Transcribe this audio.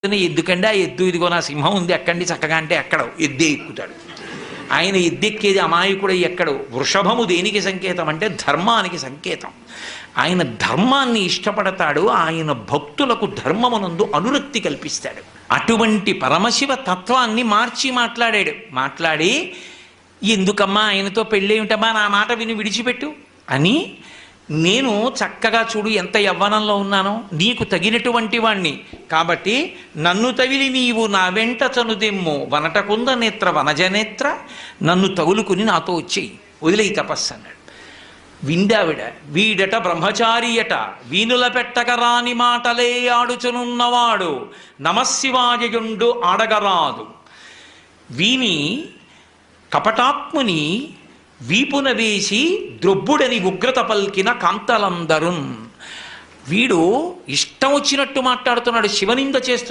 ఎద్దుకండి ఆ ఎద్దు ఇదిగో నా సింహం ఉంది ఎక్కండి చక్కగా అంటే ఎక్కడో ఎద్దే ఎక్కుతాడు. ఆయన ఎద్దెక్కేది అమాయకుడు ఎక్కడు. వృషభము దేనికి సంకేతం అంటే ధర్మానికి సంకేతం. ఆయన ధర్మాన్ని ఇష్టపడతాడు. ఆయన భక్తులకు ధర్మమునందు అనురక్తి కల్పిస్తాడు. అటువంటి పరమశివ తత్వాన్ని మార్చి మాట్లాడి ఎందుకమ్మా ఆయనతో పెళ్ళేమిటమ్మా నా మాట విని విడిచిపెట్టు అని, నేను చక్కగా చూడు ఎంత యవ్వనంలో ఉన్నానో, నీకు తగినటువంటి వాణ్ణి కాబట్టి నన్ను తగిలి నీవు నా వెంట చనుదెమ్ము వనటకుంద నేత్ర వనజనేత్ర, నన్ను తగులుకుని నాతో వచ్చేయి, వదిలేయి తపస్సు అన్నాడు. విందావిడ వీడట బ్రహ్మచారియట వీనుల పెట్టక రాని మాటలే ఆడుచునున్నవాడు నమశివాయయుండు ఆడగరాదు. వీని కపటాత్ముని వీపున వేసి ద్రొబ్బుడని ఉగ్రత పల్కిన కాంతలందరున్. వీడు ఇష్టం వచ్చినట్టు మాట్లాడుతున్నాడు, శివనింద చేస్తూ